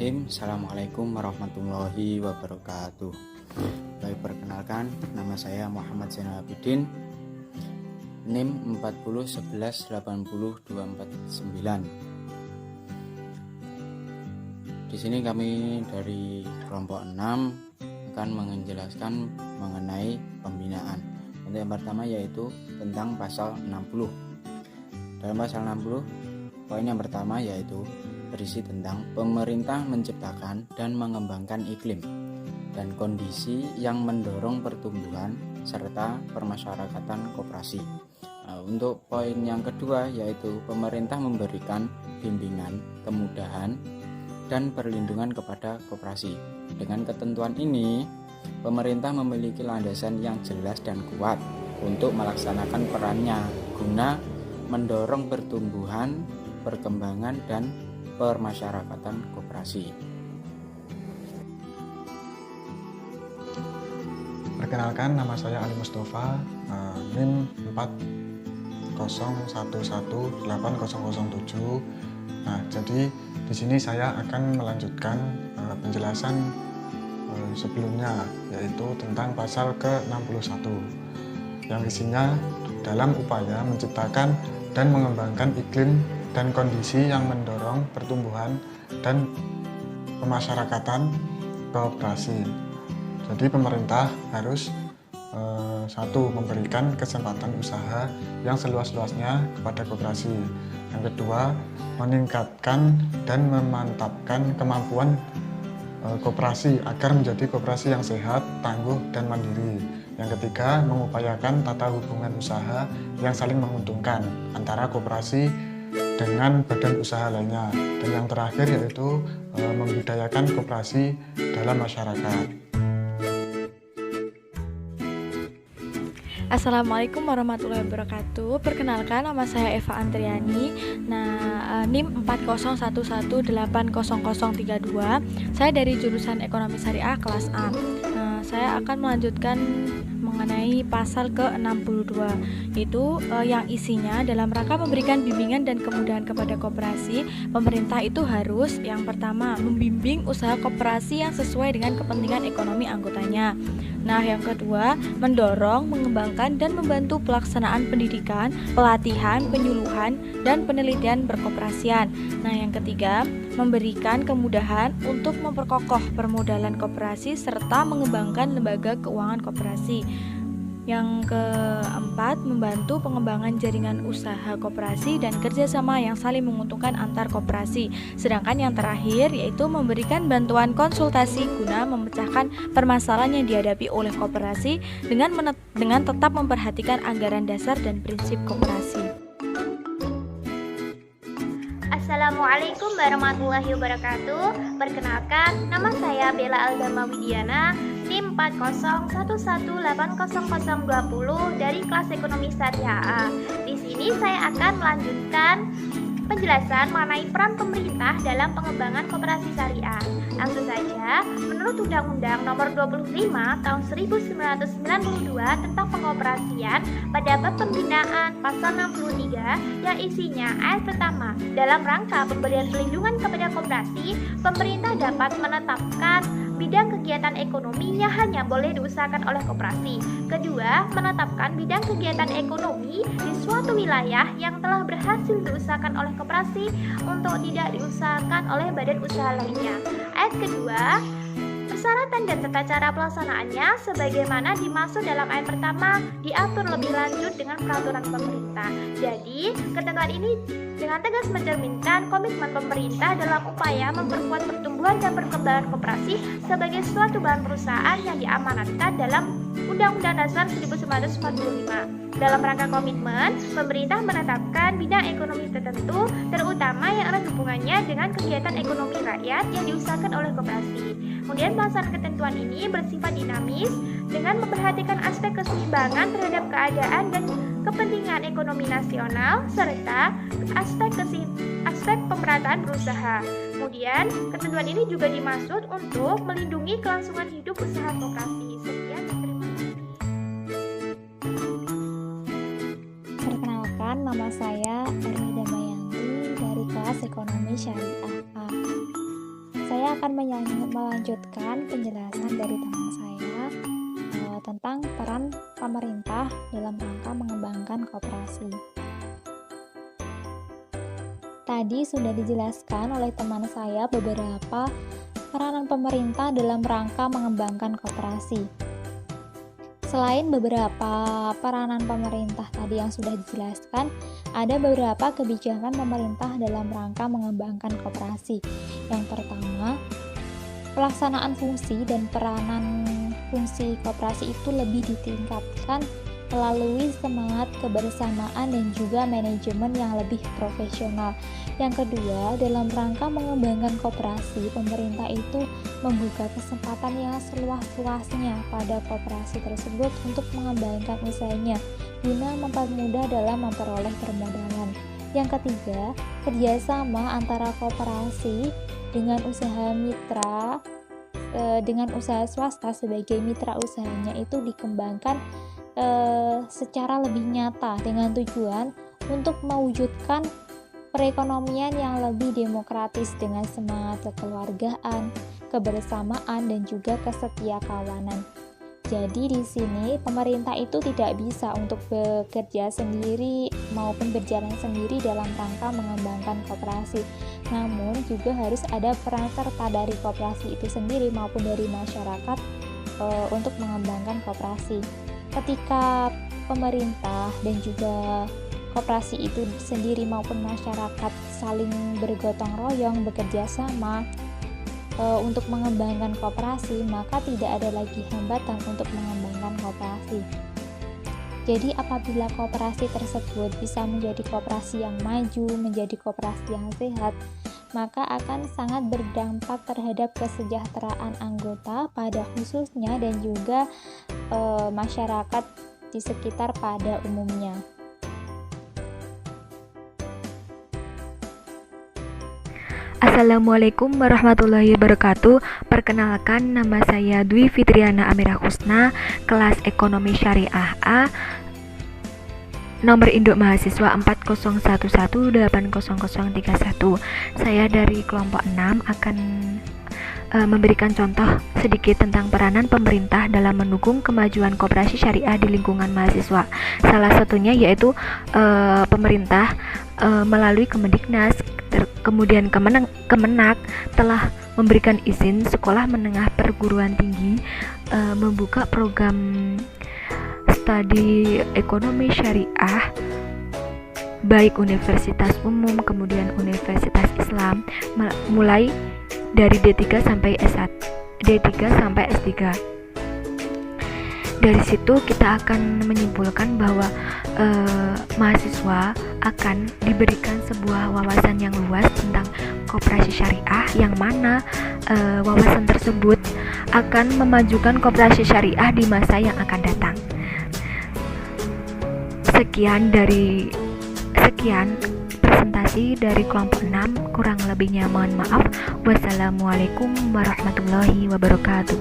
Bismillahirrahmanirrahim. Assalamualaikum warahmatullahi wabarakatuh. Baik, perkenalkan, nama saya Muhammad Zainal Abidin, NIM 4011802449. Di sini kami dari kelompok 6 akan menjelaskan mengenai pembinaan. Untuk yang pertama yaitu tentang pasal 60. Dalam pasal 60, poin yang pertama yaitu berisi tentang pemerintah menciptakan dan mengembangkan iklim dan kondisi yang mendorong pertumbuhan serta permasyarakatan koperasi. Untuk poin yang kedua yaitu pemerintah memberikan bimbingan, kemudahan, dan perlindungan kepada koperasi. Dengan ketentuan ini, pemerintah memiliki landasan yang jelas dan kuat untuk melaksanakan perannya guna mendorong pertumbuhan, perkembangan, dan permasyarakatan koperasi. Perkenalkan, nama saya Ali Mustafa, NIM 40118007. Nah, jadi di sini saya akan melanjutkan penjelasan sebelumnya, yaitu tentang pasal ke-61 yang isinya dalam upaya menciptakan dan mengembangkan iklim dan kondisi yang mendorong pertumbuhan dan pemasyarakatan koperasi. Jadi pemerintah harus satu, memberikan kesempatan usaha yang seluas-luasnya kepada koperasi. Yang kedua, meningkatkan dan memantapkan kemampuan koperasi agar menjadi koperasi yang sehat, tangguh, dan mandiri. Yang ketiga, mengupayakan tata hubungan usaha yang saling menguntungkan antara koperasi dengan badan usaha lainnya. Dan yang terakhir yaitu membudayakan koperasi dalam masyarakat. Assalamualaikum warahmatullahi wabarakatuh. Perkenalkan, nama saya Eva Antriani. NIM 4011800032. Saya dari jurusan Ekonomi Syariah kelas A. Saya akan melanjutkan mengenai pasal ke-62, itu yang isinya dalam rangka memberikan bimbingan dan kemudahan kepada koperasi. Pemerintah itu harus yang pertama membimbing usaha koperasi yang sesuai dengan kepentingan ekonomi anggotanya. Nah, yang kedua, mendorong, mengembangkan, dan membantu pelaksanaan pendidikan, pelatihan, penyuluhan, dan penelitian berkoperasian. Nah, yang ketiga, memberikan kemudahan untuk memperkokoh permodalan koperasi serta mengembangkan lembaga keuangan koperasi. Yang keempat, membantu pengembangan jaringan usaha koperasi dan kerjasama yang saling menguntungkan antar koperasi. Sedangkan yang terakhir yaitu memberikan bantuan konsultasi guna memecahkan permasalahan yang dihadapi oleh koperasi dengan tetap memperhatikan anggaran dasar dan prinsip koperasi. Assalamualaikum warahmatullahi wabarakatuh. Perkenalkan, nama saya Bella Aldama Widiana, NIM 4011800020 dari kelas Ekonomi Syariah A. Di sini saya akan melanjutkan penjelasan mengenai peran pemerintah dalam pengembangan koperasi syariah. Langsung saja, menurut Undang-Undang Nomor 25 Tahun 1992 tentang pengoperasian pada bab pembinaan pasal 63 yang isinya ayat pertama, dalam rangka pemberian perlindungan kepada koperasi, pemerintah dapat menetapkan bidang kegiatan ekonomi yang hanya boleh diusahakan oleh koperasi. Kedua, menetapkan bidang kegiatan ekonomi di suatu wilayah yang telah berhasil diusahakan oleh koperasi untuk tidak diusahakan oleh badan usaha lainnya. Ayat kedua, persyaratan dan tata cara pelaksanaannya sebagaimana dimaksud dalam ayat pertama diatur lebih lanjut dengan peraturan pemerintah. Jadi, ketentuan ini dengan tegas mencerminkan komitmen pemerintah dalam upaya memperkuat pertumbuhan dan perkembangan koperasi sebagai suatu bahan perusahaan yang diamanatkan dalam Undang-Undang Dasar 1945. Dalam rangka komitmen, pemerintah menetapkan bidang ekonomi tertentu, terutama yang erat hubungannya dengan kegiatan ekonomi rakyat yang diusahakan oleh koperasi. Kemudian pelaksanaan ketentuan ini bersifat dinamis dengan memperhatikan aspek keseimbangan terhadap keadaan dan kepentingan ekonomi nasional serta aspek pemerataan berusaha. Kemudian, ketentuan ini juga dimaksud untuk melindungi kelangsungan hidup usaha koperasi. Sekian, terima kasih. Perkenalkan, nama saya Ermi Damayanti dari kelas Ekonomi Syariah A. Saya akan melanjutkan penjelasan dari teman saya tentang peran pemerintah dalam rangka mengembangkan koperasi. Tadi sudah dijelaskan oleh teman saya beberapa peranan pemerintah dalam rangka mengembangkan koperasi. Selain beberapa peranan pemerintah tadi yang sudah dijelaskan, ada beberapa kebijakan pemerintah dalam rangka mengembangkan koperasi. Yang pertama, pelaksanaan fungsi dan peranan fungsi koperasi itu lebih ditingkatkan melalui semangat kebersamaan dan juga manajemen yang lebih profesional. Yang kedua, dalam rangka mengembangkan koperasi, pemerintah itu membuka kesempatan yang seluas-luasnya pada koperasi tersebut untuk mengembangkan usahanya guna mempermudah dalam memperoleh permodalan. Yang ketiga, kerjasama antara koperasi dengan usaha mitra dengan usaha swasta sebagai mitra usahanya itu dikembangkan secara lebih nyata dengan tujuan untuk mewujudkan perekonomian yang lebih demokratis dengan semangat kekeluargaan, kebersamaan, dan juga kesetiakawanan. Jadi di sini pemerintah itu tidak bisa untuk bekerja sendiri maupun berjalan sendiri dalam rangka mengembangkan koperasi. Namun juga harus ada peran serta dari koperasi itu sendiri maupun dari masyarakat untuk mengembangkan koperasi. Ketika pemerintah dan juga koperasi itu sendiri maupun masyarakat saling bergotong royong, bekerja sama untuk mengembangkan koperasi, maka tidak ada lagi hambatan untuk mengembangkan koperasi. Jadi apabila koperasi tersebut bisa menjadi koperasi yang maju, menjadi koperasi yang sehat, maka akan sangat berdampak terhadap kesejahteraan anggota pada khususnya dan juga masyarakat di sekitar pada umumnya. Assalamualaikum warahmatullahi wabarakatuh. Perkenalkan, nama saya Dwi Fitriana Amirah Husna, kelas Ekonomi Syariah A, nomor induk mahasiswa 4011800031. Saya dari kelompok 6 akan memberikan contoh sedikit tentang peranan pemerintah dalam mendukung kemajuan koperasi syariah di lingkungan mahasiswa. Salah satunya yaitu pemerintah melalui Kemendiknas, kemudian Kemenak telah memberikan izin sekolah menengah perguruan tinggi membuka program studi ekonomi syariah baik universitas umum kemudian universitas Islam mulai dari D3 sampai S1, D3 sampai S3. Dari situ kita akan menyimpulkan bahwa mahasiswa akan diberikan sebuah wawasan yang luas tentang koperasi syariah, yang mana wawasan tersebut akan memajukan koperasi syariah di masa yang akan datang. Sekian presentasi dari kelompok 6, kurang lebihnya mohon maaf. Wassalamualaikum warahmatullahi wabarakatuh.